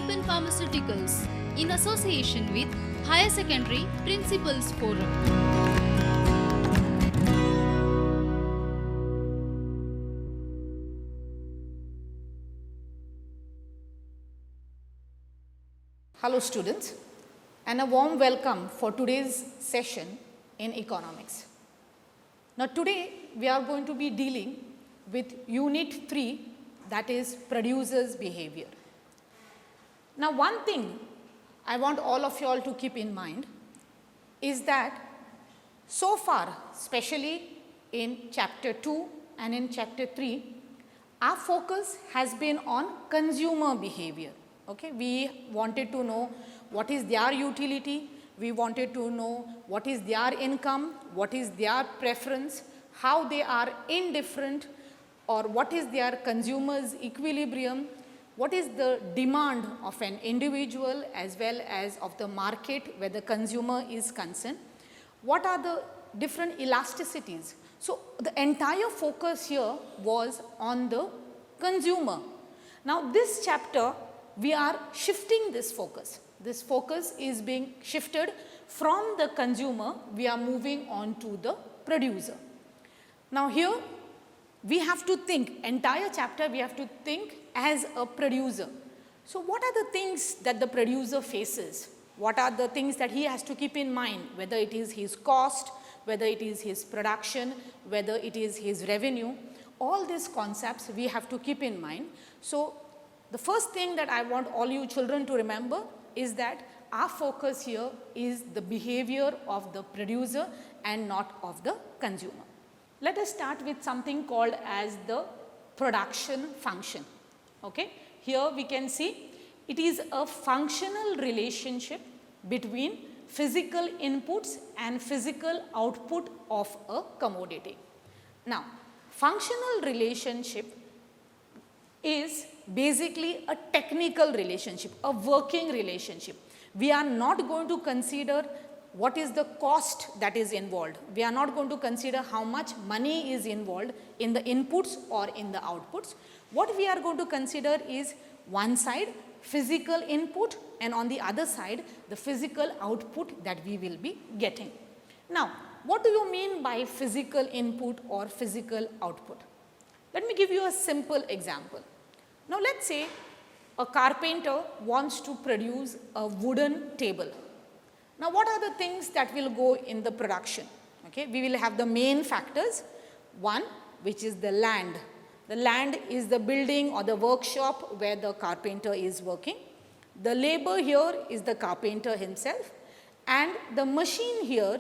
Ayyappan Pharmaceuticals in association with Higher Secondary Principals Forum. Hello students, and a warm welcome for today's session in economics. Now today we are going to be dealing with unit 3, that is producers behavior. Now one thing I want all of you all to keep in mind is that so far, especially in chapter 2 and in chapter 3, our focus has been on consumer behavior. Okay, we wanted to know what is their utility, we wanted to know what is their income, what is their preference, how they are indifferent, or what is their consumer's equilibrium, what is the demand of an individual as well as of the market where the consumer is concerned, what are the different elasticities. So the entire focus here was on the consumer. Now this chapter we are shifting this focus. This focus is being shifted from the consumer, we are moving on to the producer. Now here we have to think, entire chapter we have to think as a producer. So what are the things that the producer faces? What are the things that he has to keep in mind, whether it is his cost, whether it is his production, whether it is his revenue, all these concepts we have to keep in mind. So the first thing that I want all you children to remember is that our focus here is the behavior of the producer and not of the consumer. Let us start with something called as the production function. Okay? Here we can see it is a functional relationship between physical inputs and physical output of a commodity. Now, functional relationship is basically a technical relationship, a working relationship. We are not going to consider what is the cost that is involved. We are not going to consider how much money is involved in the inputs or in the outputs. What we are going to consider is one side physical input and on the other side the physical output that we will be getting. Now, what do you mean by physical input or physical output? Let me give you a simple example. Now let's say a carpenter wants to produce a wooden table. Now what are the things that will go in the production? Okay, we will have the main factors. One, which is the land. The land is the building or the workshop where the carpenter is working. The labor here is the carpenter himself, and the machine here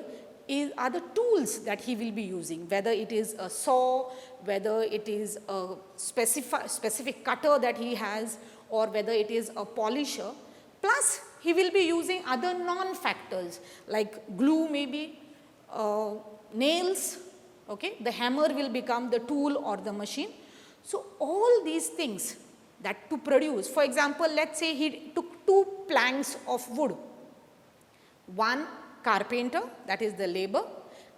are the tools that he will be using, whether it is a saw, whether it is a specific cutter that he has, or whether it is a polisher. Plus he will be using other non-factors like glue, maybe nails. Okay, the hammer will become the tool or the machine. So all these things that to produce, for example, let's say he took 2 planks of wood, one carpenter, that is the labor,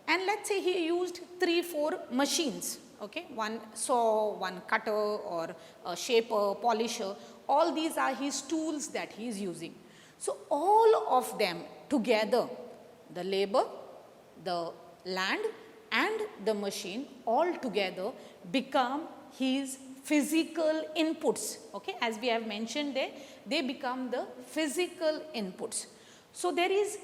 and let's say he used 3-4 machines, okay, one saw, one cutter, or a shaper, polisher. All these are his tools that he is using. So all of them together, the labor, the land and the machine, all together become his physical inputs. Okay, as we have mentioned there, they become the physical inputs. So there is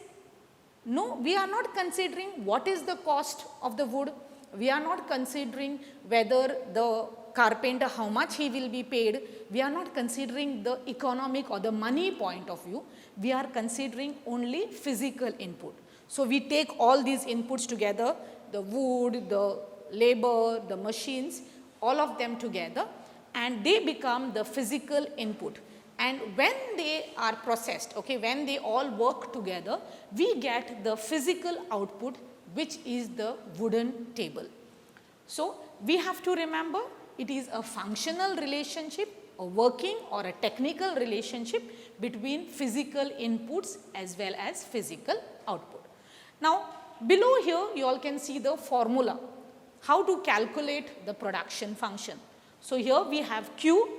no, we are not considering what is the cost of the wood. We are not considering whether the carpenter, how much he will be paid. We are not considering the economic or the money point of view. We are considering only physical input. So we take all these inputs together, the wood, the labor, the machines, all of them together, and they become the physical input. And when they are processed, okay, when they all work together, we get the physical output, which is the wooden table. So we have to remember it is a functional relationship, a working or a technical relationship between physical inputs as well as physical output. Now below here you all can see the formula, how to calculate the production function. So here we have Q,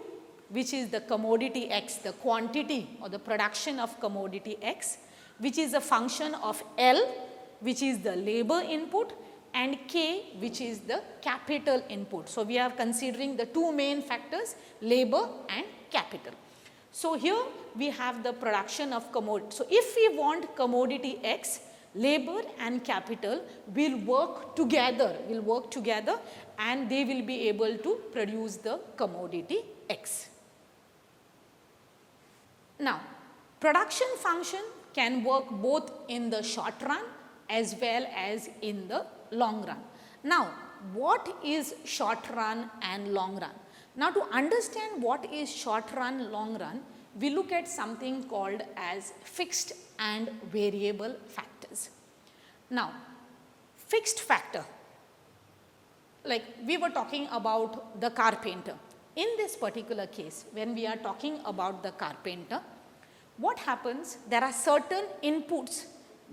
which is the commodity X, the quantity or the production of commodity X, which is a function of L, which is the labor input, and K, which is the capital input. So, we are considering the two main factors, labor and capital. So, here we have the production of commodity. So, if we want commodity X, labor and capital will work together, and they will be able to produce the commodity X. Now, production function can work both in the short run as well as in the long run. Now, what is short run and long run? Now, to understand what is short run, long run, we look at something called as fixed and variable factors. Now, fixed factor, like we were talking about the carpenter. In this particular case, when we are talking about the carpenter, what happens? There are certain inputs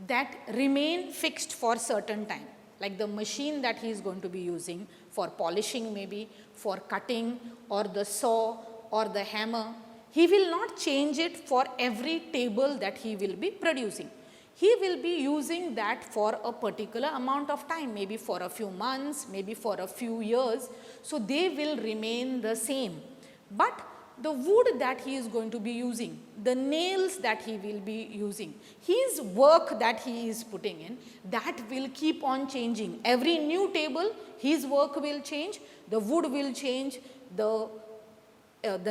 that remain fixed for certain time, like the machine that he is going to be using for polishing, maybe for cutting, or the saw or the hammer. He will not change it for every table that he will be producing. He will be using that for a particular amount of time, maybe for a few months, maybe for a few years. So, they will remain the same. But the wood that he is going to be using, the nails that he will be using, his work that he is putting in, that will keep on changing. Every new table, his work will change, the wood will change, the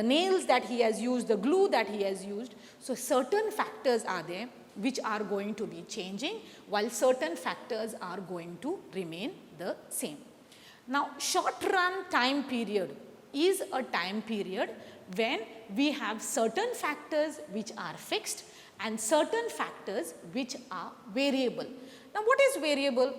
nails that he has used, the glue that he has used. So, certain factors are there which are going to be changing, while certain factors are going to remain the same. Now, short run time period is a time period when we have certain factors which are fixed and certain factors which are variable. Now, what is variable?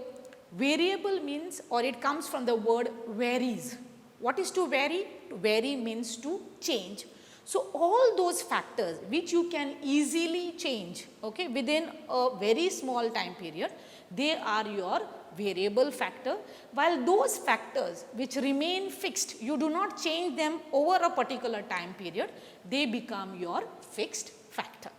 Variable means, or it comes from the word varies. What is to vary? To vary means to change. So, all those factors which you can easily change, okay, within a very small time period, they are your variable factor, while those factors which remain fixed, you do not change them over a particular time period, they become your fixed factor.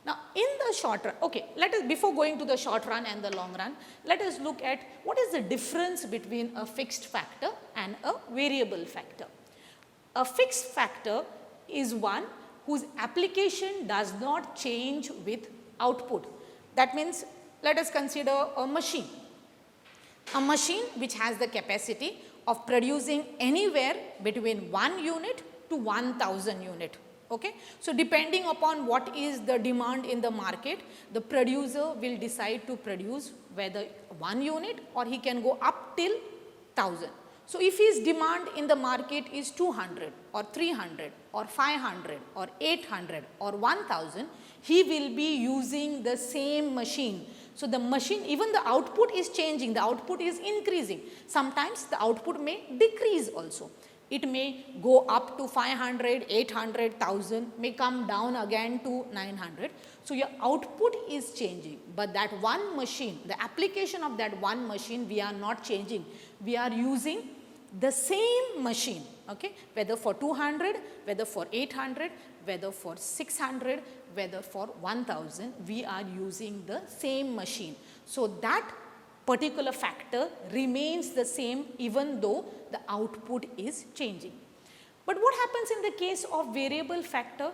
Now, in the short run, okay, let us, before going to the short run and the long run, let us look at what is the difference between a fixed factor and a variable factor. A fixed factor is one whose application does not change with output. That means, let us consider a machine which has the capacity of producing anywhere between 1 unit to 1000 unit. Okay? So, depending upon what is the demand in the market, the producer will decide to produce whether 1 unit or he can go up till 1000. So, if his demand in the market is 200 or 300 or 500 or 800 or 1000, he will be using the same machine. So, the machine, even the output is changing, the output is increasing. Sometimes the output may decrease also. It may go up to 500, 800, 1000, may come down again to 900. So, your output is changing, but that one machine, the application of that one machine, we are not changing. We are using the same machine, okay, whether for 200, whether for 800, whether for 600, whether for 1000, we are using the same machine. So, that particular factor remains the same even though the output is changing. But what happens in the case of variable factor?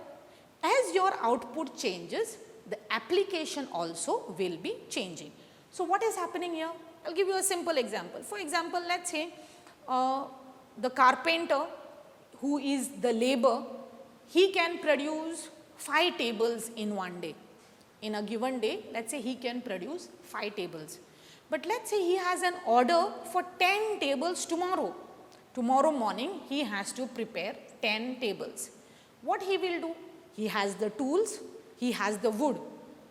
As your output changes, the application also will be changing. So, what is happening here? I will give you a simple example. For example, let us say the carpenter who is the labor, he can produce 5 tables in one day. In a given day, let us say he can produce 5 tables. But let us say he has an order for 10 tables tomorrow. Tomorrow morning, he has to prepare 10 tables. What he will do? He has the tools, he has the wood,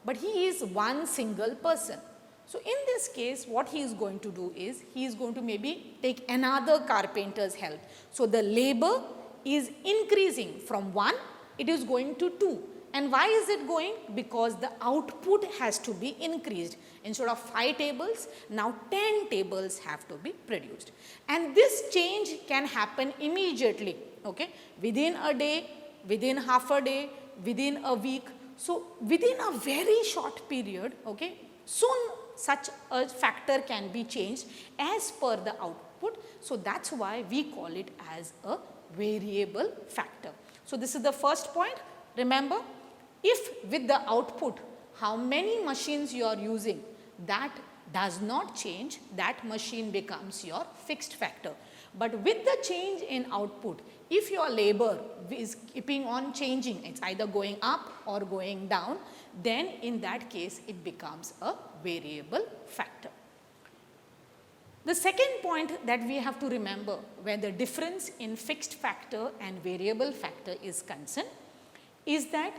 but he is one single person. So, in this case, what he is going to do is, he is going to maybe take another carpenter's help. So, the labor is increasing from 1, it is going to 2. And why is it going? Because the output has to be increased. Instead of 5 tables, now 10 tables have to be produced. And this change can happen immediately. Okay? Within a day, within half a day, within a week. So within a very short period, okay, soon such a factor can be changed as per the output. So that's why we call it as a variable factor. So this is the first point. Remember, if with the output how many machines you are using, that does not change, that machine becomes your fixed factor. But with the change in output, if your labor is keeping on changing, it's either going up or going down, then in that case it becomes a variable factor. The second point that we have to remember where the difference in fixed factor and variable factor is concerned is that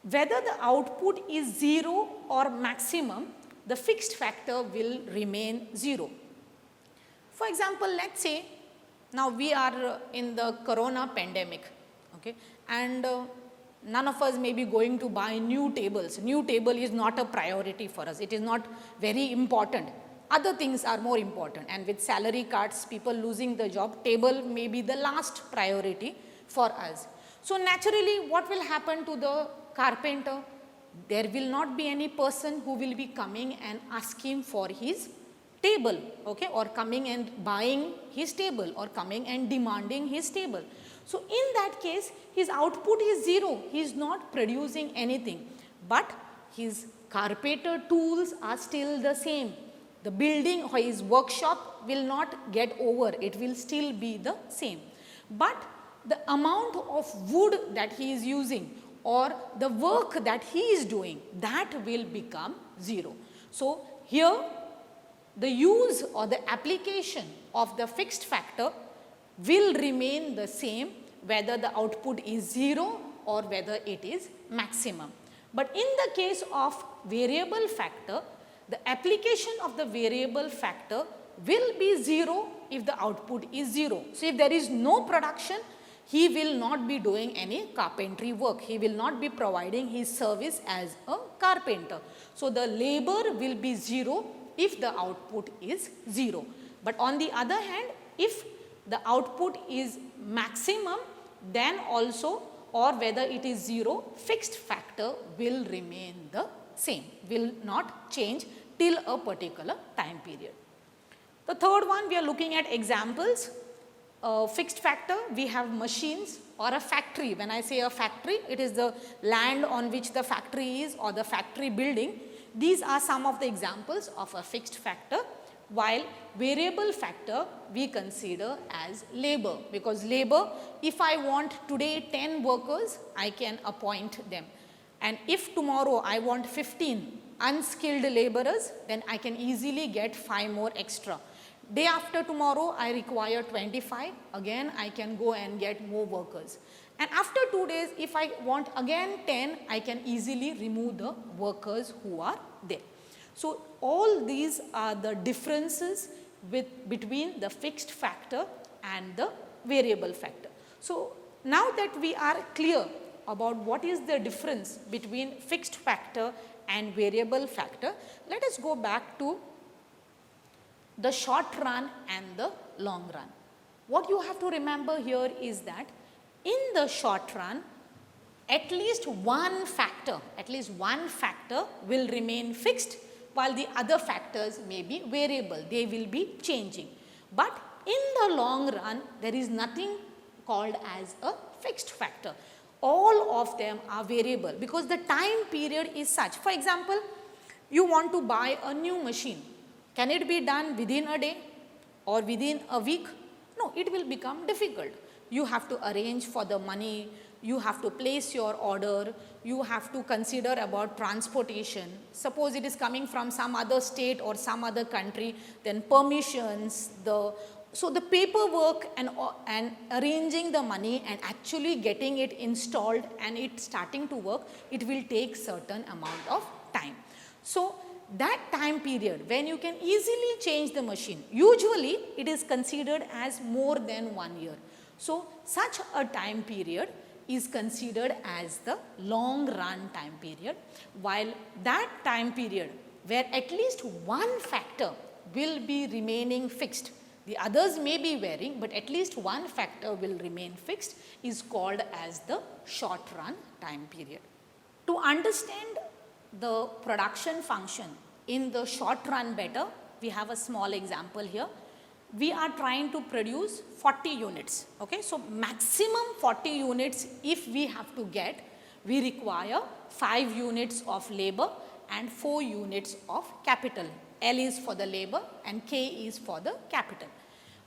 whether the output is 0 or maximum, the fixed factor will remain 0. For example, let's say now we are in the corona pandemic, okay, and none of us may be going to buy new tables. New table is not a priority for us. It is not very important. Other things are more important, and with salary cuts, people losing the job, table may be the last priority for us. So naturally, what will happen to the carpenter? There will not be any person who will be coming and asking for his table, okay, or coming and buying his table or coming and demanding his table. So in that case, his output is 0. He is not producing anything, but his carpenter tools are still the same. The building or his workshop will not get over, it will still be the same. But the amount of wood that he is using or the work that he is doing, that will become 0. So here the use or the application of the fixed factor will remain the same whether the output is 0 or whether it is maximum. But in the case of variable factor, the application of the variable factor will be 0 if the output is 0. So if there is no production, he will not be doing any carpentry work. He will not be providing his service as a carpenter. So the labor will be 0 if the output is 0. But on the other hand, if the output is maximum, then also, or whether it is 0, fixed factor will remain the same, will not change till a particular time period. The third one, we are looking at examples. Fixed factor, we have machines or a factory. When I say a factory, it is the land on which the factory is or the factory building. These are some of the examples of a fixed factor, while variable factor we consider as labor, because labor, if I want today 10 workers, I can appoint them. And if tomorrow I want 15 unskilled laborers, then I can easily get 5 more extra. Day after tomorrow, I require 25, again I can go and get more workers. And after 2 days, if I want again 10, I can easily remove the workers who are there. So all these are the differences between the fixed factor and the variable factor. So now that we are clear about what is the difference between fixed factor and variable factor, let us go back to the short run and the long run. What you have to remember here is that in the short run, at least one factor will remain fixed, while the other factors may be variable, they will be changing. But in the long run, there is nothing called as a fixed factor. All of them are variable because the time period is such. For example, you want to buy a new machine. Can it be done within a day or within a week? No, it will become difficult. You have to arrange for the money, you have to place your order, you have to consider about transportation. Suppose it is coming from some other state or some other country, then permissions, so the paperwork and arranging the money and actually getting it installed and it starting to work, it will take certain amount of time. So that time period when you can easily change the machine, usually it is considered as more than 1 year. So such a time period is considered as the long run time period, while that time period where at least one factor will be remaining fixed, The others may be varying, but at least one factor will remain fixed, is called as the short run time period. To understand the production function in the short run better, we have a small example here. We are trying to produce 40 units. Okay? So, maximum 40 units if we have to get, we require 5 units of labor and 4 units of capital. L is for the labor and K is for the capital.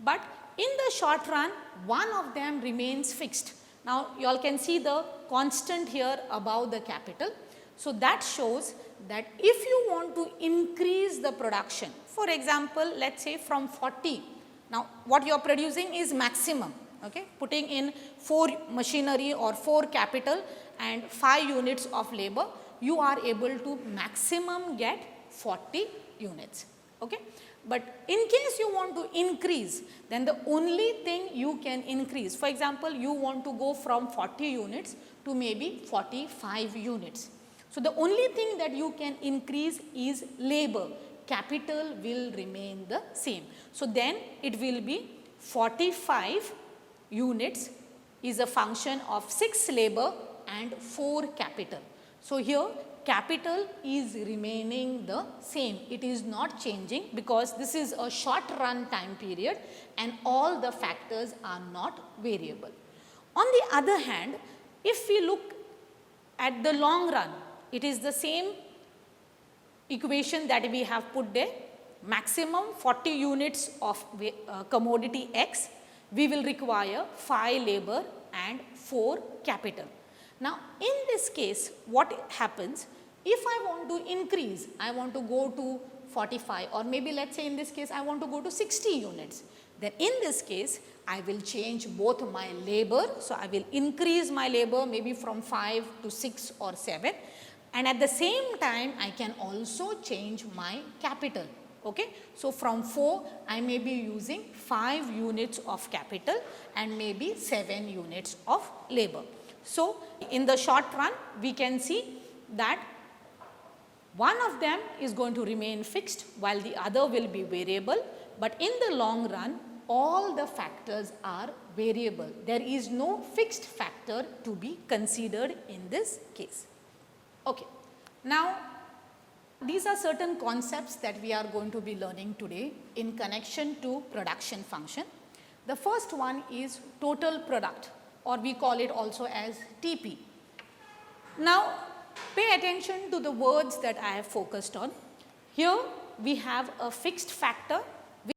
But in the short run, one of them remains fixed. Now, you all can see the constant here above the capital. So, that shows that if you want to increase the production, for example, let us say from 40, now what you are producing is maximum, okay? Putting in 4 machinery or 4 capital and 5 units of labor, you are able to maximum get 40 units, okay? But in case you want to increase, then the only thing you can increase, for example, you want to go from 40 units to maybe 45 units. So, the only thing that you can increase is labor, capital will remain the same. So, then it will be 45 units is a function of 6 labor and 4 capital. So, here capital is remaining the same, it is not changing because this is a short run time period and all the factors are not variable. On the other hand, if we look at the long run, it is the same equation that we have put there, maximum 40 units of commodity X, we will require 5 labor and 4 capital. Now, in this case, what happens, if I want to increase, I want to go to 45 or maybe let us say in this case, I want to go to 60 units. Then in this case, I will change both my labor. So, I will increase my labor maybe from 5 to 6 or 7. And at the same time, I can also change my capital. Okay? So, from 4, I may be using 5 units of capital and maybe 7 units of labor. So, in the short run, we can see that one of them is going to remain fixed while the other will be variable, but in the long run, all the factors are variable. There is no fixed factor to be considered in this case. Okay. Now, these are certain concepts that we are going to be learning today in connection to production function. The first one is total product, or we call it also as TP. Now, pay attention to the words that I have focused on. Here we have a fixed factor which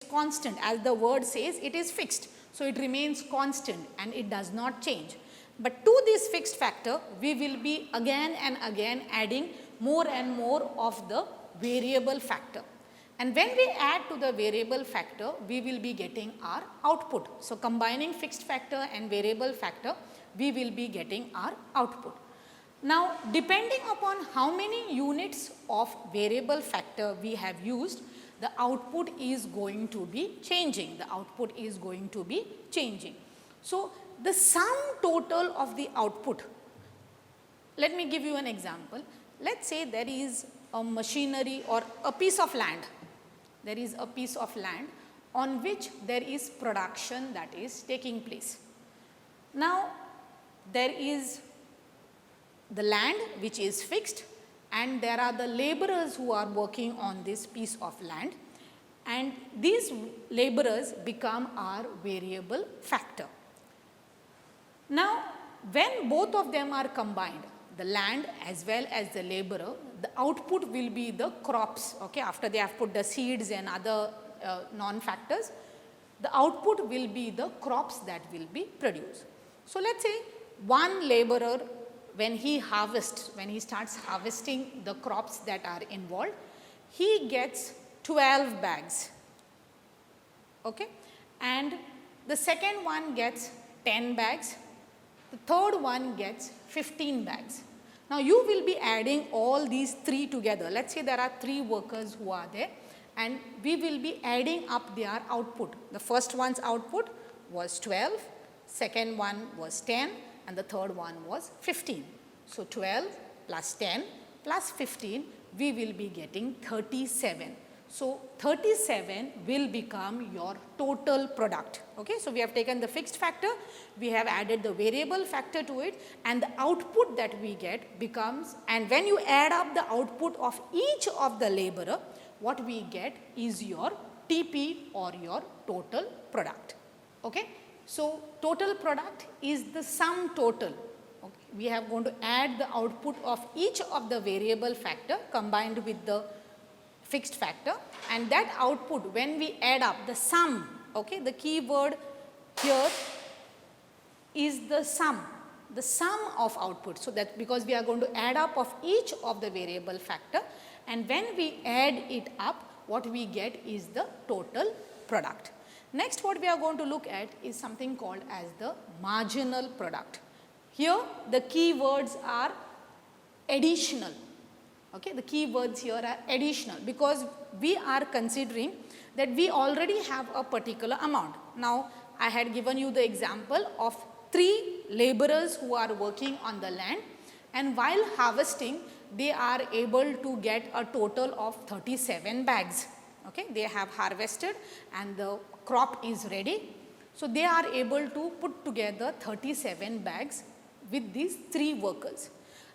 is constant, as the word says, it is fixed. So, it remains constant and it does not change. But to this fixed factor, we will be again and again adding more and more of the variable factor. And when we add to the variable factor, we will be getting our output. So, combining fixed factor and variable factor, we will be getting our output. Now, depending upon how many units of variable factor we have used, the output is going to be changing. The output is going to be changing. So, the sum total of the output, let me give you an example. Let us say there is a machinery or a piece of land. There is a piece of land on which there is production that is taking place. Now, there is the land which is fixed and there are the laborers who are working on this piece of land, and these laborers become our variable factor. Now, when both of them are combined, the land as well as the laborer, the output will be the crops. Okay? After they have put the seeds and other non-factors, the output will be the crops that will be produced. So, let us say one laborer, when he harvests, when he starts harvesting the crops that are involved, he gets 12 bags. Okay? And the second one gets 10 bags. The third one gets 15 bags. Now, you will be adding all these 3 together. Let us say there are 3 workers who are there and we will be adding up their output. The first one's output was 12, second one was 10 and the third one was 15. So, 12 plus 10 plus 15, we will be getting 37. So 37 will become your total product. Okay, so we have taken the fixed factor, we have added the variable factor to it, and the output that we get becomes, and when you add up the output of each of the laborer, what we get is your TP or your total product. Okay, so total product is the sum total. Okay, we have going to add the output of each of the variable factor combined with the fixed factor, and that output, when we add up the sum, okay, the key word here is the sum of output. So that because we are going to add up of each of the variable factor, and when we add it up, what we get is the total product. Next, what we are going to look at is something called as the marginal product. Here the key words are additional. Okay, the key words here are additional, because we are considering that we already have a particular amount. Now, I had given you the example of 3 laborers who are working on the land, and while harvesting they are able to get a total of 37 bags. Okay, they have harvested and the crop is ready. So they are able to put together 37 bags with these 3 workers.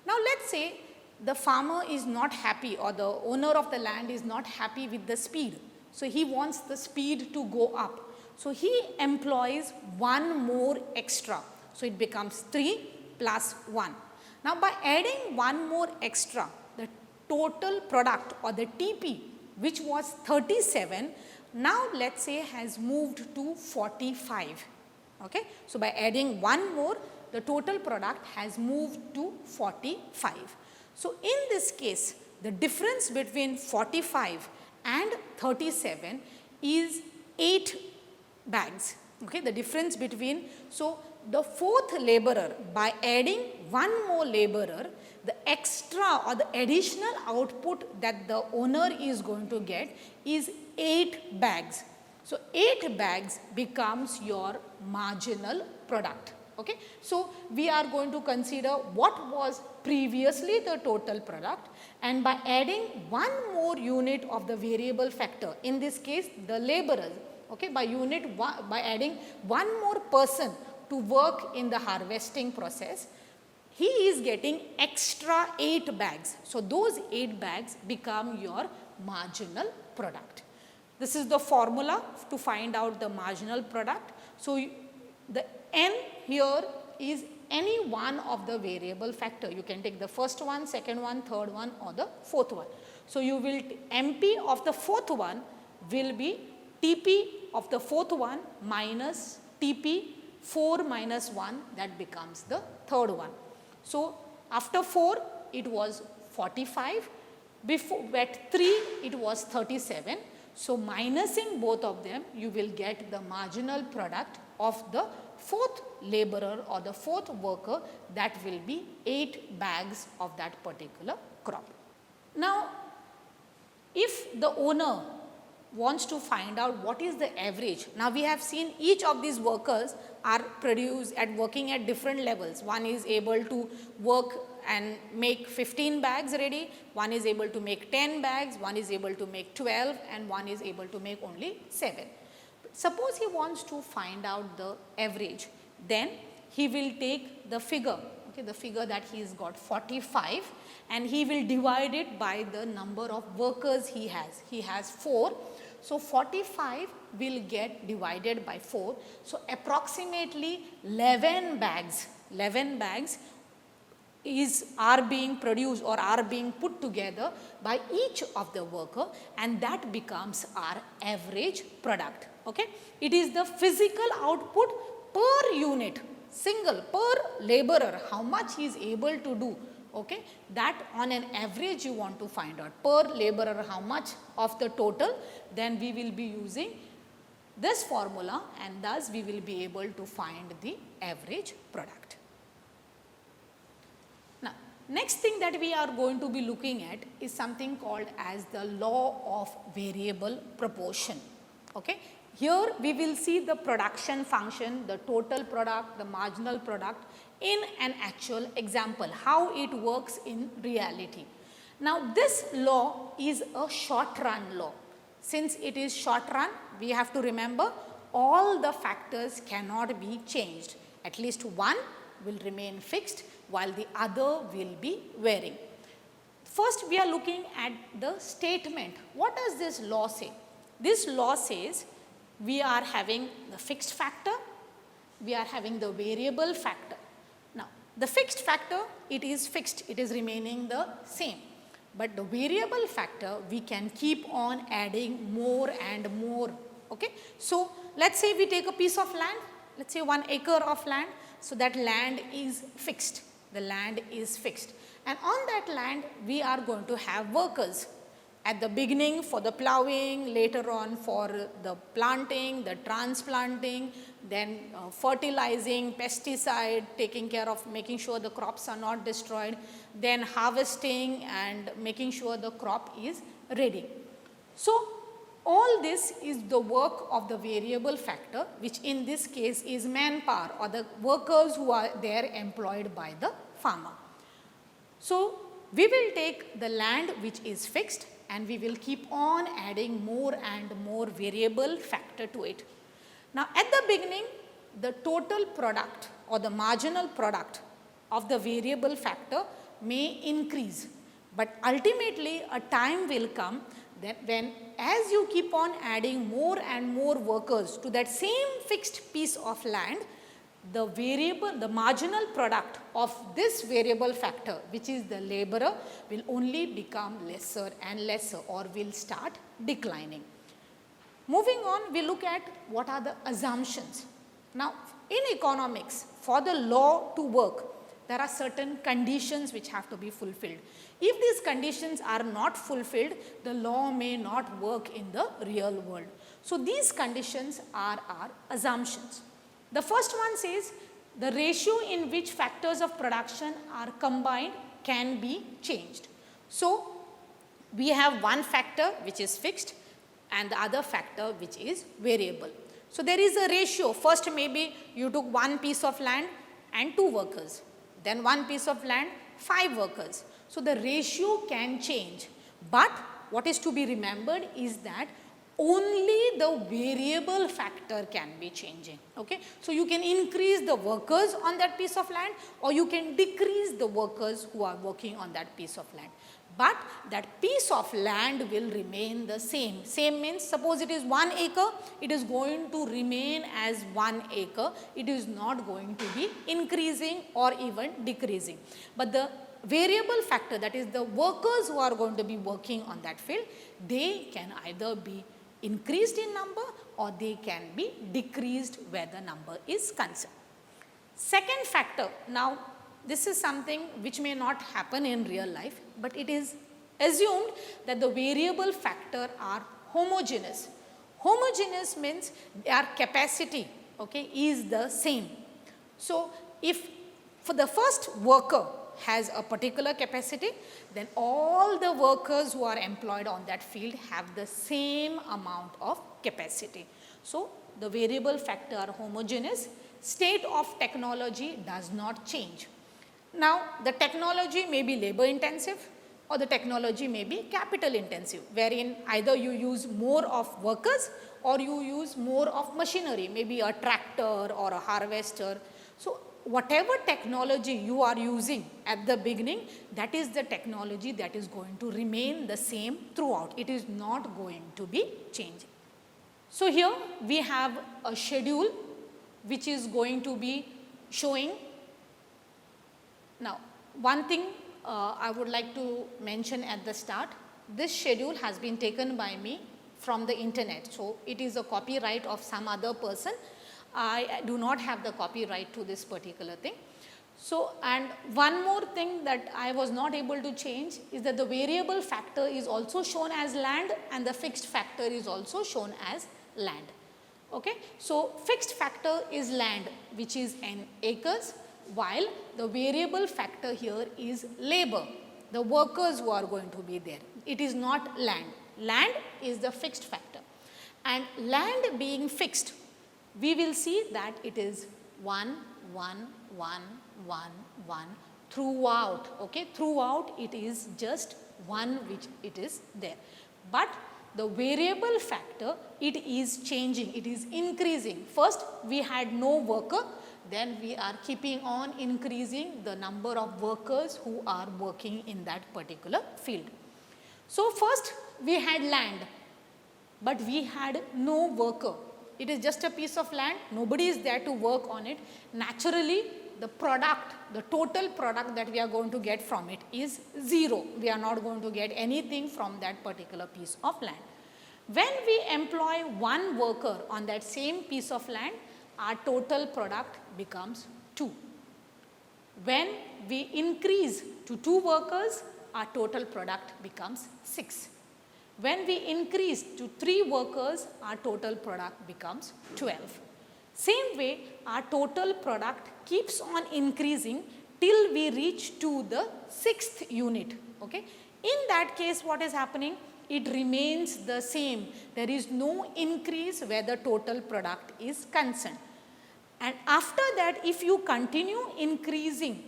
Now let's say the farmer is not happy, or the owner of the land is not happy with the speed. So he wants the speed to go up. So he employs 1 more extra. So it becomes 3 plus 1. Now by adding 1 more extra, the total product or the TP, which was 37, now let's say has moved to 45. Okay? So by adding 1 more, the total product has moved to 45. So in this case, the difference between 45 and 37 is 8 bags. Okay, the difference between, so the 4th laborer, by adding 1 more laborer, the extra or the additional output that the owner is going to get is 8 bags. So 8 bags becomes your marginal product. Okay, so we are going to consider what was previously the total product, and by adding 1 more unit of the variable factor, in this case the laborers, okay, by adding 1 more person to work in the harvesting process, he is getting extra 8 bags. So those 8 bags become your marginal product. This is the formula to find out the marginal product. So the N here is any one of the variable factor. You can take the first one, second one, third one, or the fourth one. So you will, MP of the fourth one will be TP of the fourth one minus TP 4 minus 1, that becomes the third one. So after 4 it was 45, before at 3 it was 37. So minusing both of them, you will get the marginal product of the 4th laborer or the 4th worker, that will be 8 bags of that particular crop. Now, if the owner wants to find out what is the average, now we have seen each of these workers are working at different levels. One is able to work and make 15 bags ready, one is able to make 10 bags, one is able to make 12, and one is able to make only 7. Suppose he wants to find out the average, then he will take the figure, okay, the figure that he has got 45, and he will divide it by the number of workers he has. He has 4. So 45 will get divided by 4. So approximately 11 bags are being produced or are being put together by each of the worker, and that becomes our average product. Okay? It is the physical output per unit, single, per laborer, how much he is able to do. Okay? That on an average you want to find out, per laborer how much of the total, then we will be using this formula, and thus we will be able to find the average product. Now, next thing that we are going to be looking at is something called as the law of variable proportion. Okay? Here we will see the production function, the total product, the marginal product in an actual example, how it works in reality. Now this law is a short run law. Since it is short run, we have to remember all the factors cannot be changed. At least one will remain fixed while the other will be varying. First, we are looking at the statement. What does this law say? This law says we are having the fixed factor, we are having the variable factor. Now, the fixed factor, it is fixed, it is remaining the same. But the variable factor, we can keep on adding more and more. Okay? So, let us say we take a piece of land, let us say 1 acre of land. So, that land is fixed, the land is fixed. And on that land, we are going to have workers. At the beginning for the ploughing, later on for the planting, the transplanting, then fertilizing, pesticide, taking care of making sure the crops are not destroyed, then harvesting and making sure the crop is ready. So, all this is the work of the variable factor, which in this case is manpower or the workers who are there employed by the farmer. So, we will take the land which is fixed and we will keep on adding more and more variable factor to it. Now, at the beginning, the total product or the marginal product of the variable factor may increase, but ultimately a time will come that when as you keep on adding more and more workers to that same fixed piece of land, the variable, the marginal product of this variable factor, which is the laborer, will only become lesser and lesser or will start declining. Moving on, we look at what are the assumptions. Now, in economics, for the law to work, there are certain conditions which have to be fulfilled. If these conditions are not fulfilled, the law may not work in the real world. So, these conditions are our assumptions. The first one says the ratio in which factors of production are combined can be changed. So, we have one factor which is fixed and the other factor which is variable. So, there is a ratio. First, maybe you took one piece of land and 2 workers, then one piece of land, 5 workers. So, the ratio can change, but what is to be remembered is that only the variable factor can be changing. Okay? So, you can increase the workers on that piece of land or you can decrease the workers who are working on that piece of land. But that piece of land will remain the same. Same means suppose it is 1 acre, it is going to remain as 1 acre. It is not going to be increasing or even decreasing. But the variable factor, that is the workers who are going to be working on that field, they can either be increased in number or they can be decreased where the number is concerned. Second factor, now this is something which may not happen in real life, but it is assumed that the variable factor are homogeneous. Homogeneous means their capacity, okay, is the same. So, if for the first worker has a particular capacity, then all the workers who are employed on that field have the same amount of capacity. So, the variable factor are homogeneous. State of technology does not change. Now, the technology may be labor intensive or the technology may be capital intensive, wherein either you use more of workers or you use more of machinery, maybe a tractor or a harvester. So, whatever technology you are using at the beginning, that is the technology that is going to remain the same throughout. It is not going to be changing. So, here we have a schedule which is going to be showing. Now, one thing I would like to mention at the start, this schedule has been taken by me from the internet. So, it is a copyright of some other person. I do not have the copyright to this particular thing. So, and one more thing that I was not able to change is that the variable factor is also shown as land and the fixed factor is also shown as land. Okay? So, fixed factor is land, which is in acres, while the variable factor here is labor, the workers who are going to be there. It is not land. Land is the fixed factor. And land being fixed, we will see that it is 1, 1, 1, 1, 1 throughout. Okay? Throughout it is just 1 which it is there. But the variable factor, it is changing, it is increasing. First we had no worker, then we are keeping on increasing the number of workers who are working in that particular field. So first we had land, but we had no worker. It is just a piece of land, nobody is there to work on it. Naturally, the product, the total product that we are going to get from it is zero. We are not going to get anything from that particular piece of land. When we employ one worker on that same piece of land, our total product becomes 2. When we increase to 2 workers, our total product becomes 6. When we increase to 3 workers, our total product becomes 12. Same way, our total product keeps on increasing till we reach to the 6th unit. Okay? In that case, what is happening? It remains the same. There is no increase where the total product is concerned. And after that, if you continue increasing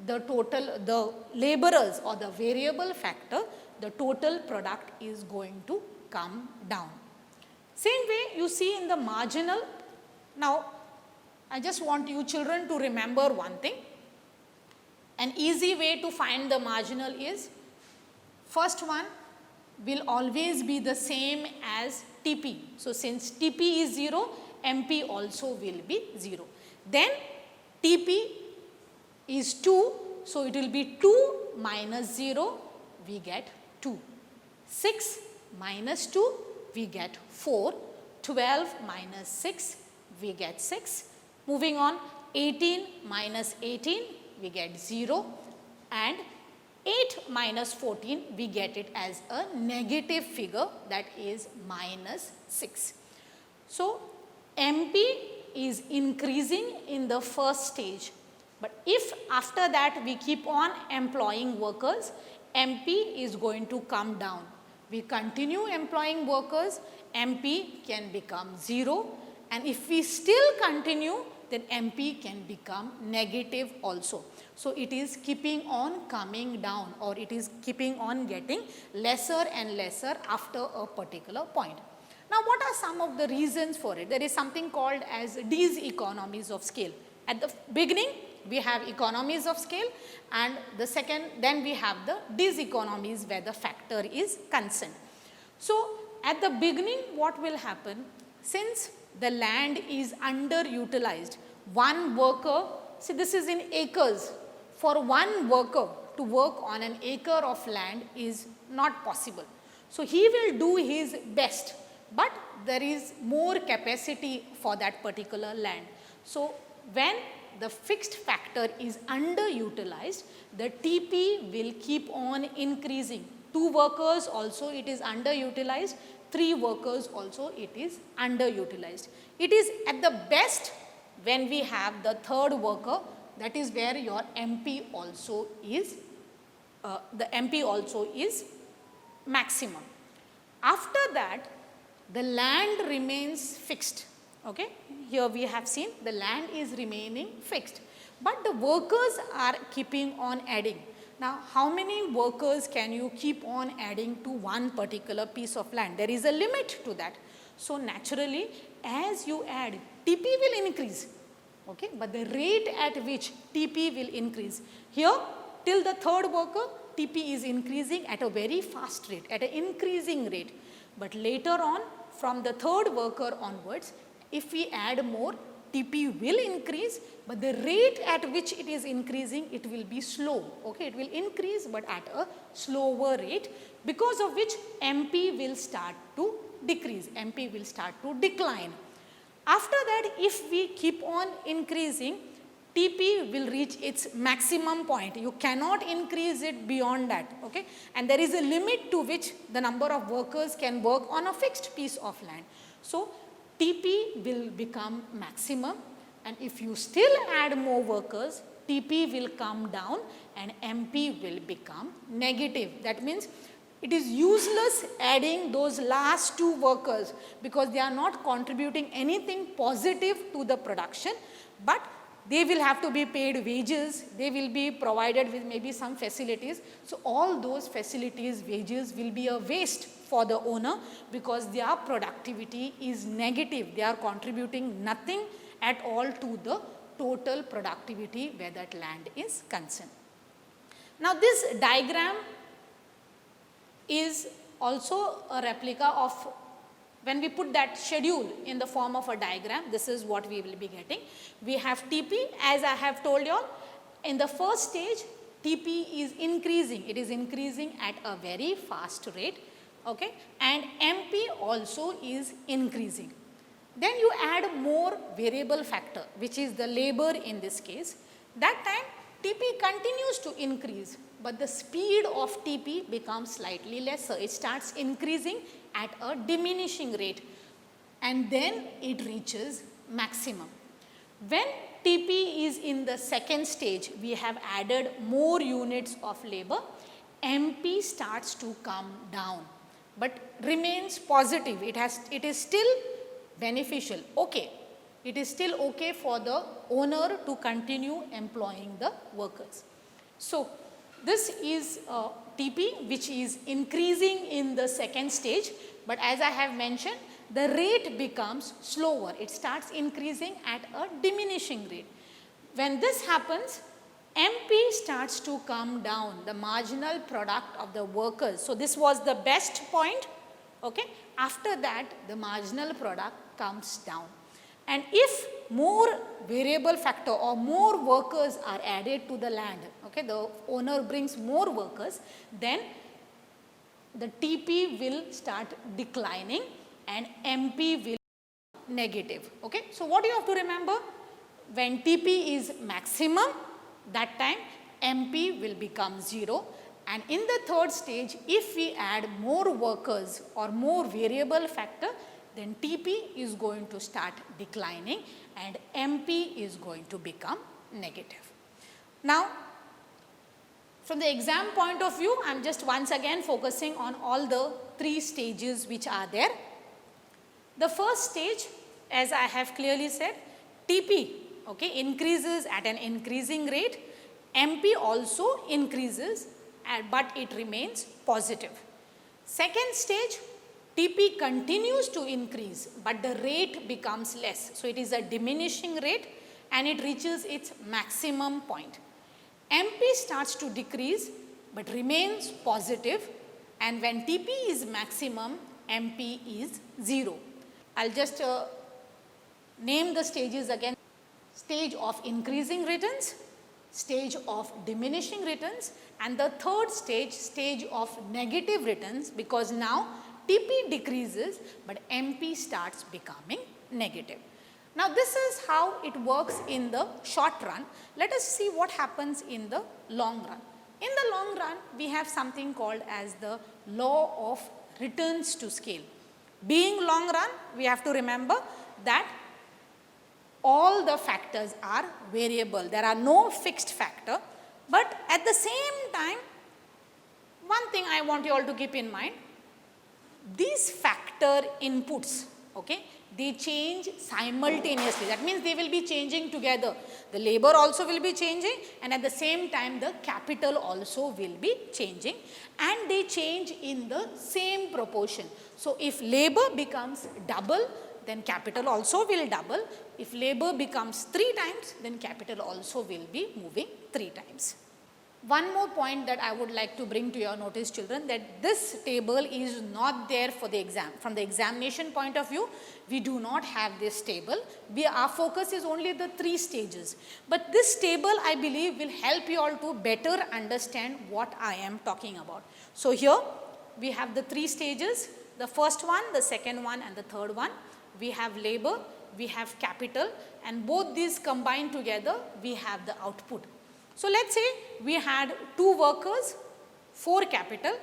the total, the laborers or the variable factor, the total product is going to come down. Same way you see in the marginal. Now, I just want you children to remember one thing. An easy way to find the marginal is, first one will always be the same as TP. So, since TP is 0, MP also will be 0. Then TP is 2, so it will be 2 minus 0, we get 2. 6 minus 2, we get 4. 12 minus 6, we get 6. Moving on, 18 minus 18, we get 0. And 8 minus 14, we get it as a negative figure, that is minus 6. So, MP is increasing in the first stage. But if after that we keep on employing workers, MP is going to come down. We continue employing workers, MP can become 0. And if we still continue, then MP can become negative also. So, it is keeping on coming down, or it is keeping on getting lesser and lesser after a particular point. Now, what are some of the reasons for it? There is something called as diseconomies of scale. At the beginning, we have economies of scale, and the second, then we have the diseconomies where the factor is concerned. So, at the beginning, what will happen? Since the land is underutilized, one worker, see this is in acres, for one worker to work on an acre of land is not possible. So, he will do his best, but there is more capacity for that particular land. So, when the fixed factor is underutilized, the TP will keep on increasing. 2 workers also it is underutilized, 3 workers also it is underutilized. It is at the best when we have the 3rd worker, that is where your MP also is, the MP also is maximum. After that, the land remains fixed. Okay? Here we have seen the land is remaining fixed, but the workers are keeping on adding. Now, how many workers can you keep on adding to one particular piece of land? There is a limit to that. So, naturally, as you add, TP will increase, okay? But the rate at which TP will increase. Here, till the 3rd worker, TP is increasing at a very fast rate, at an increasing rate. But later on, from the 3rd worker onwards, if we add more, TP will increase, but the rate at which it is increasing, it will be slow. Okay, it will increase, but at a slower rate, because of which MP will start to decrease, MP will start to decline. After that, if we keep on increasing, TP will reach its maximum point. You cannot increase it beyond that. Okay, and there is a limit to which the number of workers can work on a fixed piece of land. So, TP will become maximum, and if you still add more workers, TP will come down and MP will become negative. That means it is useless adding those last 2 workers because they are not contributing anything positive to the production, but they will have to be paid wages, they will be provided with maybe some facilities. So all those facilities, wages will be a waste for the owner because their productivity is negative. They are contributing nothing at all to the total productivity where that land is concerned. Now this diagram is also a replica of when we put that schedule in the form of a diagram. This is what we will be getting. We have TP, as I have told you all, in the first stage TP is increasing, it is increasing at a very fast rate, okay, and MP also is increasing. Then you add more variable factor, which is the labor in this case. That time TP continues to increase, but the speed of TP becomes slightly lesser. It starts increasing at a diminishing rate and then it reaches maximum. When TP is in the second stage, we have added more units of labor, MP starts to come down but remains positive. It is still beneficial, okay. It is still okay for the owner to continue employing the workers. So this is TP, which is increasing in the second stage, but as I have mentioned, the rate becomes slower. It starts increasing at a diminishing rate. When this happens, MP starts to come down, the marginal product of the workers. So this was the best point, okay. After that, the marginal product comes down. And if more variable factor or more workers are added to the land, okay, the owner brings more workers, then the TP will start declining and MP will be negative, okay. So what you have to remember, when TP is maximum, that time MP will become 0, and in the third stage, if we add more workers or more variable factor, then TP is going to start declining and MP is going to become negative. Now, from the exam point of view, I am just once again focusing on all the 3 stages which are there. The first stage, as I have clearly said, TP, okay, increases at an increasing rate, MP also increases but it remains positive. Second stage, TP continues to increase but the rate becomes less. So it is a diminishing rate and it reaches its maximum point. MP starts to decrease but remains positive, and when TP is maximum, MP is 0. I will just name the stages again. Stage of increasing returns, stage of diminishing returns, and the third stage, stage of negative returns, because now TP decreases but MP starts becoming negative. Now this is how it works in the short run. Let us see what happens in the long run. In the long run, we have something called as the law of returns to scale. Being long run, we have to remember that all the factors are variable. There are no fixed factor, but at the same time, one thing I want you all to keep in mind, these factor inputs, okay, they change simultaneously. That means they will be changing together. The labor also will be changing and at the same time the capital also will be changing, and they change in the same proportion. So if labor becomes double, then capital also will double. If labor becomes 3 times, then capital also will be moving 3 times. One more point that I would like to bring to your notice, children, that this table is not there for the exam. From the examination point of view, we do not have this table. Our focus is only the 3 stages. But this table, I believe, will help you all to better understand what I am talking about. So here we have the 3 stages, the first one, the second one and the third one. We have labor, we have capital, and both these combined together, we have the output. So let's say we had 2 workers, 4 capital,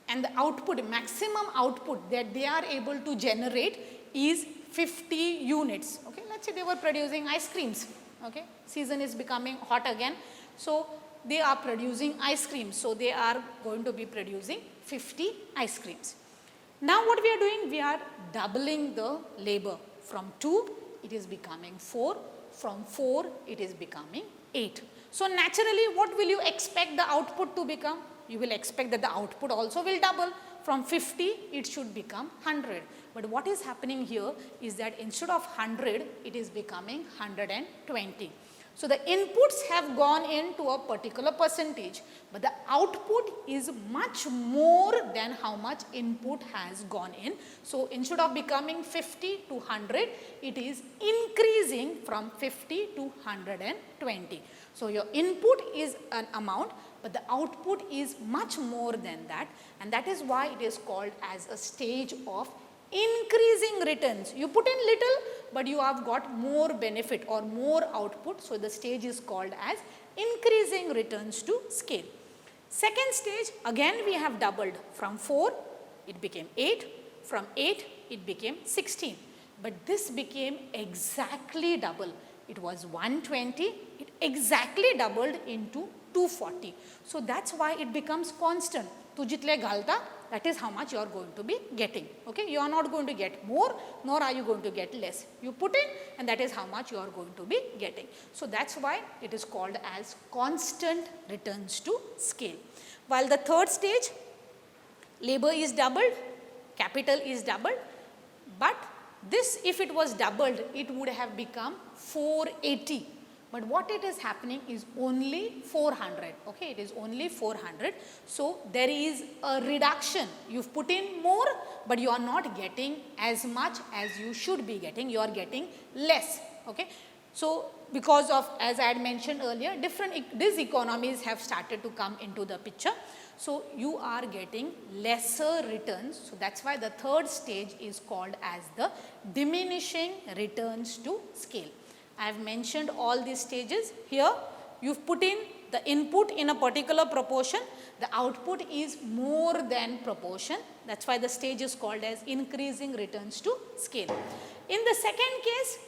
and the output, maximum output that they are able to generate is 50 units. Okay, let's say they were producing ice creams. Okay, season is becoming hot again, so they are producing ice creams. So they are going to be producing 50 ice creams. Now what we are doing, we are doubling the labor. From 2, it is becoming 4. from 4 it is becoming 8. So naturally what will you expect the output to become? You will expect that the output also will double. From 50 it should become 100. But what is happening here is that instead of 100 it is becoming 120. So the inputs have gone into a particular percentage, but the output is much more than how much input has gone in. So instead of becoming 50 to 100, it is increasing from 50 to 120. So your input is an amount, but the output is much more than that, and that is why it is called as a stage of increasing returns. You put in little, but you have got more benefit or more output. So the stage is called as increasing returns to scale. Second stage, again we have doubled. From 4 it became 8, from 8 it became 16, but this became exactly double. It was 120, it exactly doubled into 240. So that's why it becomes constant. Tu jitle ghalta, that is how much you are going to be getting. Okay, you are not going to get more, nor are you going to get less. You put in, and that is how much you are going to be getting. So that's why it is called as constant returns to scale. While the third stage, labor is doubled, capital is doubled, but this, if it was doubled, it would have become 480. But what it is happening is only 400. Okay, it is only 400. So there is a reduction. You've put in more, but you are not getting as much as you should be getting. You are getting less. Okay, so because of, as I had mentioned earlier, these economies have started to come into the picture. So you are getting lesser returns. So that's why the third stage is called as the diminishing returns to scale. I have mentioned all these stages. Here you've put in the input in a particular proportion, the output is more than proportion. That's why the stage is called as increasing returns to scale. In the second case,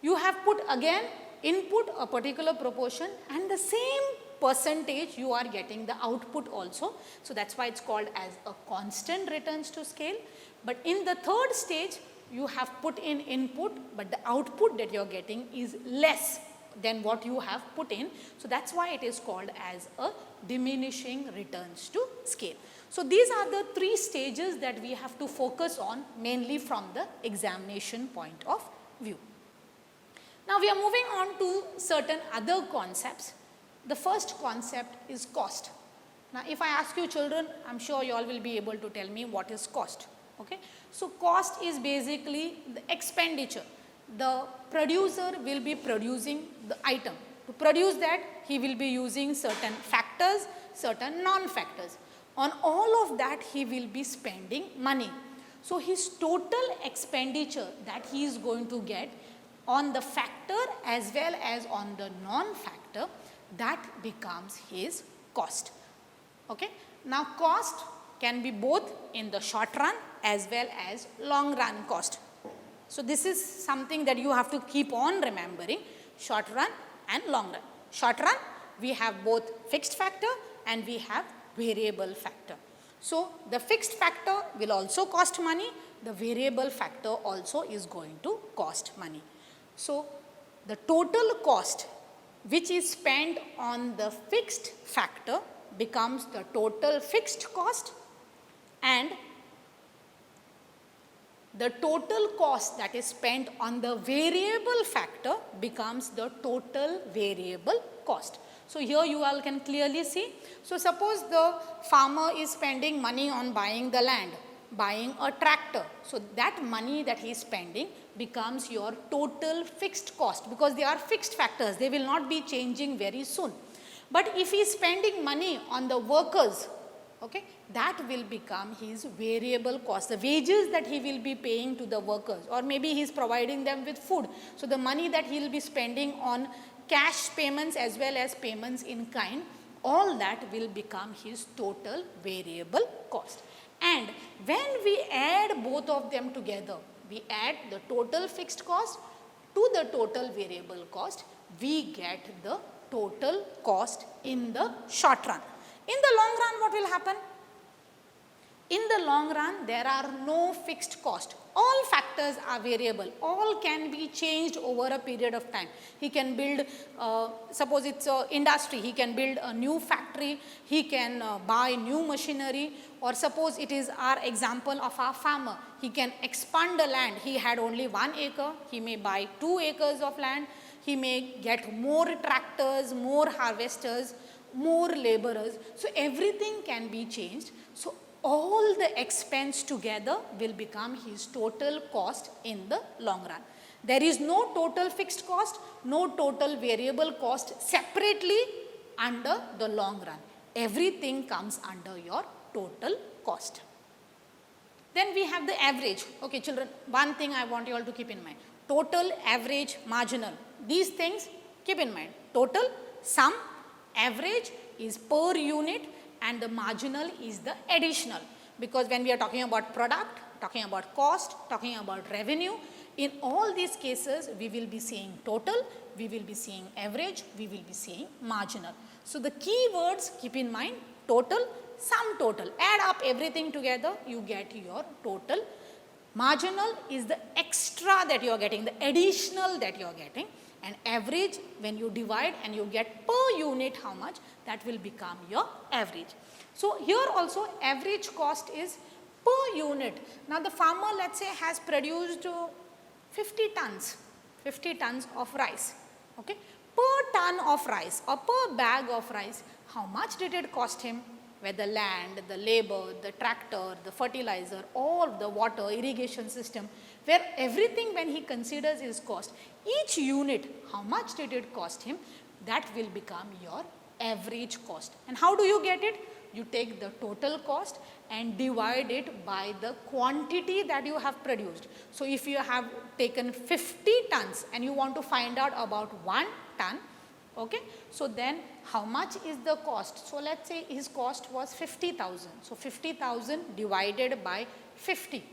you have put again input a particular proportion, and the same percentage you are getting the output also. So that's why it's called as a constant returns to scale. But in the third stage, you have put in input, but the output that you are getting is less than what you have put in. So that's why it is called as a diminishing returns to scale. So these are the three stages that we have to focus on, mainly from the examination point of view. Now we are moving on to certain other concepts. The first concept is cost. Now if I ask you children, I'm sure you all will be able to tell me what is cost. Okay. So cost is basically the expenditure. The producer will be producing the item. To produce that, he will be using certain factors, certain non-factors. On all of that, he will be spending money. So his total expenditure that he is going to get on the factor as well as on the non-factor, that becomes his cost. Okay. Now cost can be both in the short run as well as long run cost. So this is something that you have to keep on remembering, short run and long run. Short run, we have both fixed factor and we have variable factor. So the fixed factor will also cost money, the variable factor also is going to cost money. So the total cost which is spent on the fixed factor becomes the total fixed cost, and the total cost that is spent on the variable factor becomes the total variable cost. So here you all can clearly see. So suppose the farmer is spending money on buying the land, buying a tractor. So that money that he is spending becomes your total fixed cost, because they are fixed factors. They will not be changing very soon. But if he is spending money on the workers, okay, that will become his variable cost, the wages that he will be paying to the workers, or maybe he is providing them with food. So the money that he will be spending on cash payments as well as payments in kind, all that will become his total variable cost. And when we add both of them together, we add the total fixed cost to the total variable cost, we get the total cost in the short run. In the long run, what will happen? In the long run, there are no fixed cost. All factors are variable. All can be changed over a period of time. He can build, suppose it's an industry, he can build a new factory, he can buy new machinery, or suppose it is our example of our farmer. He can expand the land. He had only 1 acre, he may buy 2 acres of land, he may get more tractors, more harvesters, more laborers. So everything can be changed. So all the expense together will become his total cost in the long run. There is no total fixed cost, no total variable cost separately under the long run. Everything comes under your total cost. Then we have the average. Okay, children, one thing I want you all to keep in mind. Total, average, marginal. These things keep in mind. Total, sum, average is per unit, and the marginal is the additional, because when we are talking about product, talking about cost, talking about revenue, in all these cases we will be seeing total, we will be seeing average, we will be seeing marginal. So the key words keep in mind: total, sum total. Add up everything together, you get your total. Marginal is the extra that you are getting, the additional that you are getting, and average, when you divide and you get per unit how much, that will become your average. So here also average cost is per unit. Now the farmer, let's say, has produced 50 tons of rice. Okay, per ton of rice or per bag of rice, how much did it cost him? Where the land, the labor, the tractor, the fertilizer, all the water, irrigation system, where everything, when he considers his cost, each unit, how much did it cost him, that will become your average cost. And how do you get it? You take the total cost and divide it by the quantity that you have produced. So if you have taken 50 tons and you want to find out about 1 ton, okay, so then how much is the cost? So let's say his cost was 50,000. So 50,000 divided by 50.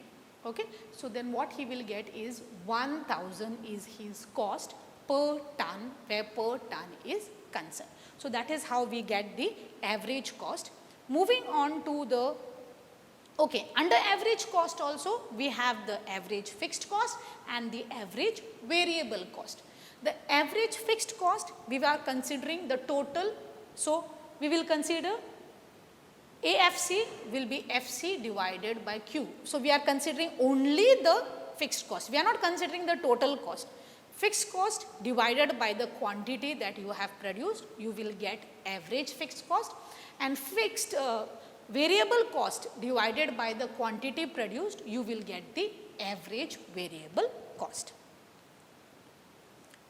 Okay, so then what he will get is 1,000 is his cost per ton, where per ton is concerned. So that is how we get the average cost. Moving on to the, okay, under average cost also we have the average fixed cost and the average variable cost. The average fixed cost, we are considering the total. So we will consider AFC will be FC divided by Q. So we are considering only the fixed cost. We are not considering the total cost. Fixed cost divided by the quantity that you have produced, you will get average fixed cost, and fixed variable cost divided by the quantity produced, you will get the average variable cost.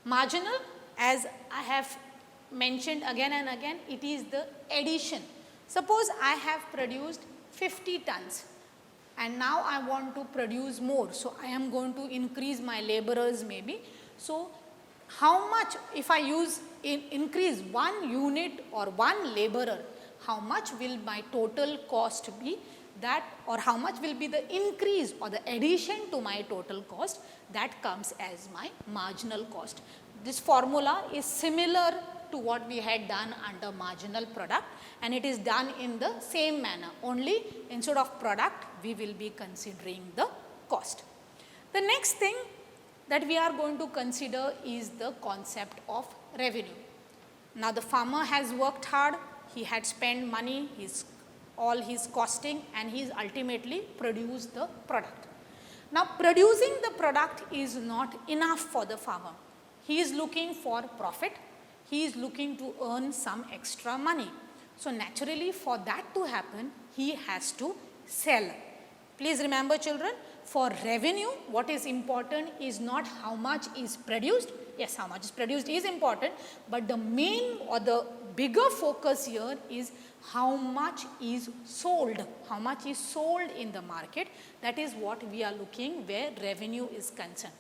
Marginal, as I have mentioned again and again, it is the addition. Suppose I have produced 50 tons and now I want to produce more. So I am going to increase my laborers maybe. So how much, if I increase 1 unit or 1 laborer, how much will my total cost be? That, or how much will be the increase or the addition to my total cost, that comes as my marginal cost. This formula is similar to what we had done under marginal product, and it is done in the same manner, only instead of product we will be considering the cost. The next thing that we are going to consider is the concept of revenue. Now the farmer has worked hard, he had spent money, all his costing, and he ultimately produced the product. Now producing the product is not enough for the farmer. He is looking for profit, he is looking to earn some extra money. So naturally, for that to happen, he has to sell. Please remember children, for revenue what is important is not how much is produced. Yes, how much is produced is important, but the main or the bigger focus here is how much is sold, how much is sold in the market. That is what we are looking where revenue is concerned.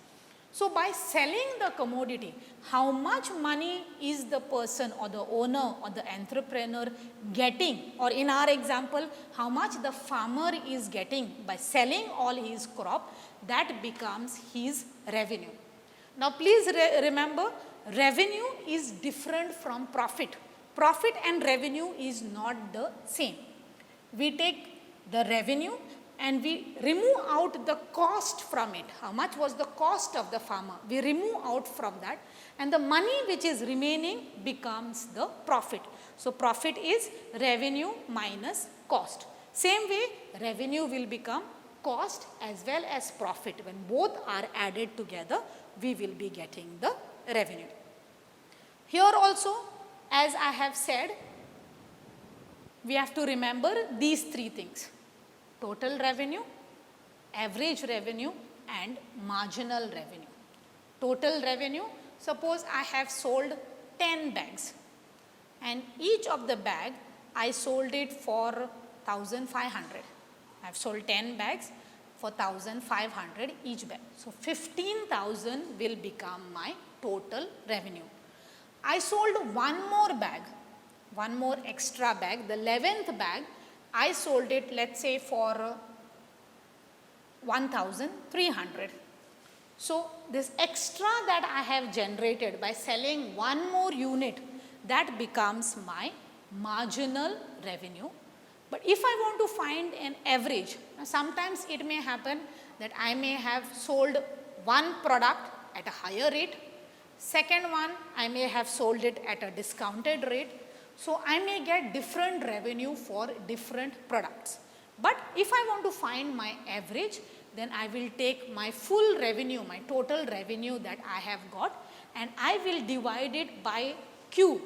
So by selling the commodity, how much money is the person or the owner or the entrepreneur getting, or in our example, how much the farmer is getting by selling all his crop, that becomes his revenue. Now please remember, revenue is different from profit. Profit and revenue is not the same. We take the revenue and we remove out the cost from it. How much was the cost of the farmer? We remove out from that, and the money which is remaining becomes the profit. So, profit is revenue minus cost. Same way, revenue will become cost as well as profit. When both are added together, we will be getting the revenue. Here also, as I have said, we have to remember these three things: total revenue, average revenue and marginal revenue. Total revenue, suppose I have sold 10 bags and each of the bag I sold it for 1,500. I have sold 10 bags for 1,500 each bag. So, 15,000 will become my total revenue. I sold one more bag, one more extra bag, the 11th bag, I sold it, let's say, for 1,300. So, this extra that I have generated by selling one more unit, that becomes my marginal revenue. But if I want to find an average, sometimes it may happen that I may have sold one product at a higher rate, second one I may have sold it at a discounted rate. So, I may get different revenue for different products. But if I want to find my average, then I will take my full revenue, my total revenue that I have got, and I will divide it by Q.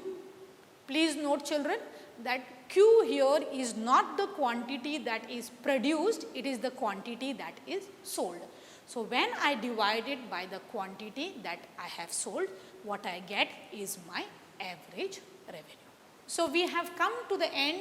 Please note, children, that Q here is not the quantity that is produced, it is the quantity that is sold. So, when I divide it by the quantity that I have sold, what I get is my average revenue. So, we have come to the end,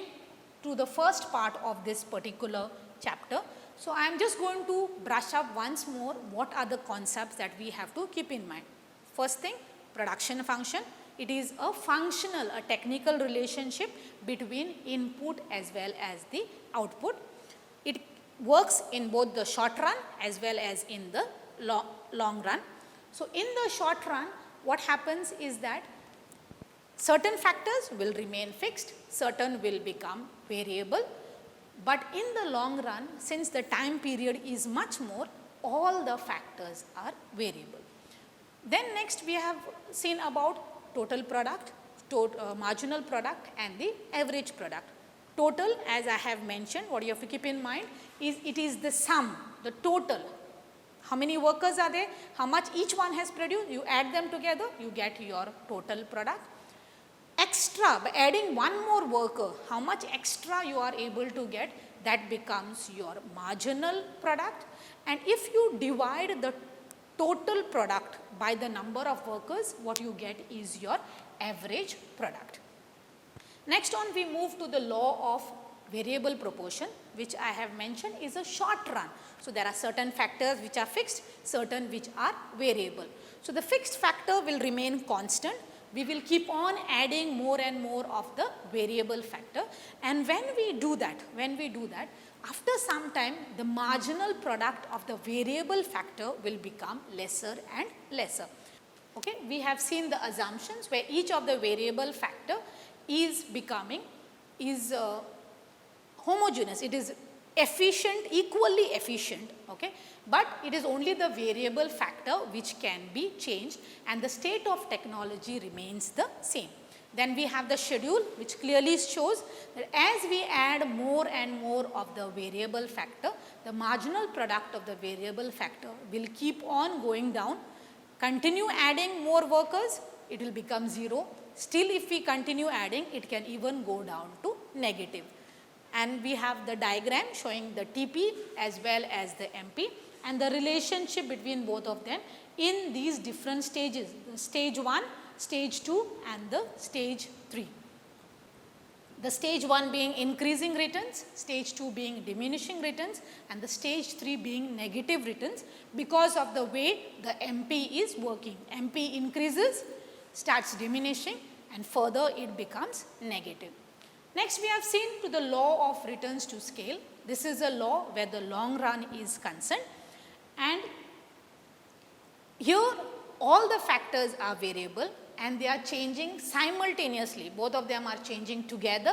to the first part of this particular chapter. So, I am just going to brush up once more what are the concepts that we have to keep in mind. First thing, production function. It is a functional, a technical relationship between input as well as the output. It works in both the short run as well as in the long run. So, in the short run, what happens is that certain factors will remain fixed, certain will become variable, but in the long run, since the time period is much more, all the factors are variable. Then next we have seen about total product, marginal product and the average product. Total, as I have mentioned, what you have to keep in mind is it is the sum, the total. How many workers are there? How much each one has produced? You add them together, you get your total product. Extra, by adding one more worker, how much extra you are able to get, that becomes your marginal product. And if you divide the total product by the number of workers, what you get is your average product. Next on, we move to the law of variable proportion, which I have mentioned is a short run. So, there are certain factors which are fixed, certain which are variable. So, the fixed factor will remain constant. We will keep on adding more and more of the variable factor, and when we do that, after some time the marginal product of the variable factor will become lesser and lesser. Okay, we have seen the assumptions where each of the variable factor is homogeneous, it is efficient, equally efficient, okay, but it is only the variable factor which can be changed and the state of technology remains the same. Then we have the schedule which clearly shows that as we add more and more of the variable factor, the marginal product of the variable factor will keep on going down. Continue adding more workers, it will become 0. Still, if we continue adding, it can even go down to negative. And we have the diagram showing the TP as well as the MP and the relationship between both of them in these different stages, the stage 1, stage 2 and the stage 3. The stage 1 being increasing returns, stage 2 being diminishing returns and the stage 3 being negative returns because of the way the MP is working. MP increases, starts diminishing and further it becomes negative. Next we have seen to the law of returns to scale. This is a law where the long run is concerned, and here all the factors are variable and they are changing simultaneously. Both of them are changing together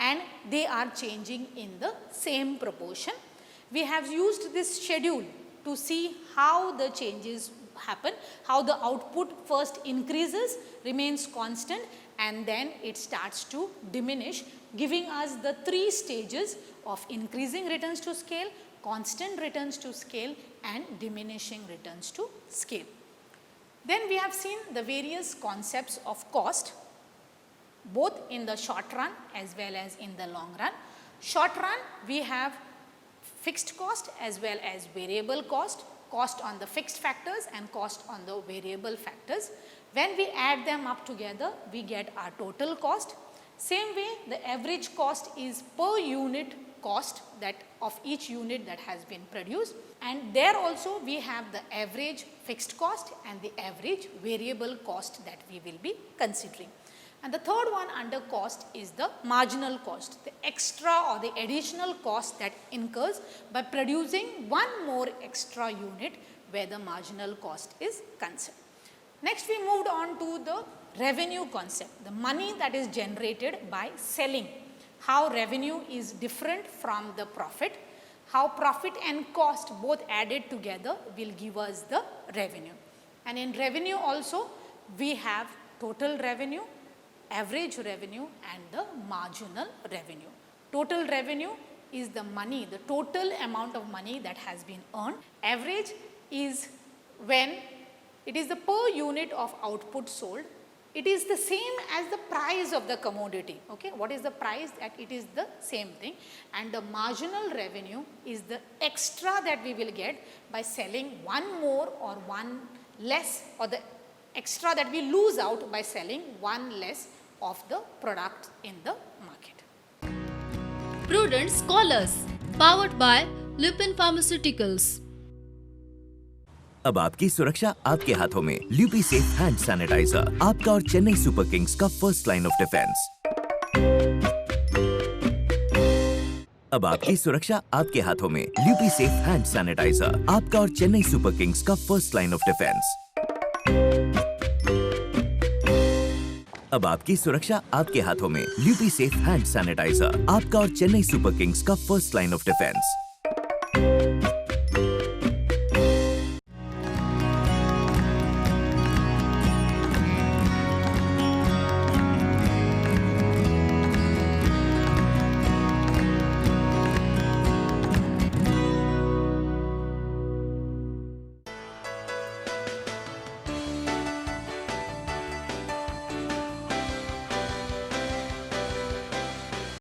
and they are changing in the same proportion. We have used this schedule to see how the changes happen, how the output first increases, remains constant, and then it starts to diminish, giving us the 3 stages of increasing returns to scale, constant returns to scale, and diminishing returns to scale. Then we have seen the various concepts of cost, both in the short run as well as in the long run. Short run, we have fixed cost as well as variable cost, cost on the fixed factors and cost on the variable factors. When we add them up together, we get our total cost. Same way, the average cost is per unit cost that of each unit that has been produced, and there also we have the average fixed cost and the average variable cost that we will be considering. And the third one under cost is the marginal cost, the extra or the additional cost that incurs by producing one more extra unit where the marginal cost is concerned. Next, we moved on to the revenue concept, the money that is generated by selling, how revenue is different from the profit, how profit and cost both added together will give us the revenue. And in revenue also, we have total revenue, average revenue, and the marginal revenue. Total revenue is the money, the total amount of money that has been earned. Average is when it is the per unit of output sold. It is the same as the price of the commodity. Okay, what is the price? That it is the same thing. And the marginal revenue is the extra that we will get by selling one more or one less, or the extra that we lose out by selling one less of the product in the market. Prudent Scholars, powered by Lupin Pharmaceuticals. अब आपकी सुरक्षा आपके हाथों में। ल्यूपी safe hand sanitiser, आपका और Chennai super Kings का first line of defence. अब आपकी सुरक्षा आपके हाथों में। ल्यूपी सेफ हैंड सैनिटाइजर, आपका और चेन्नई सुपर किंग्स का फर्स्ट लाइन ऑफ डिफेंस। अब आपकी सुरक्षा आपके हाथों में। ल्यूपी सेफ हैंड सैनिटाइजर, आपका और चेन्नई सुपर किंग्स का फर्स्ट लाइन ऑफ डिफेंस।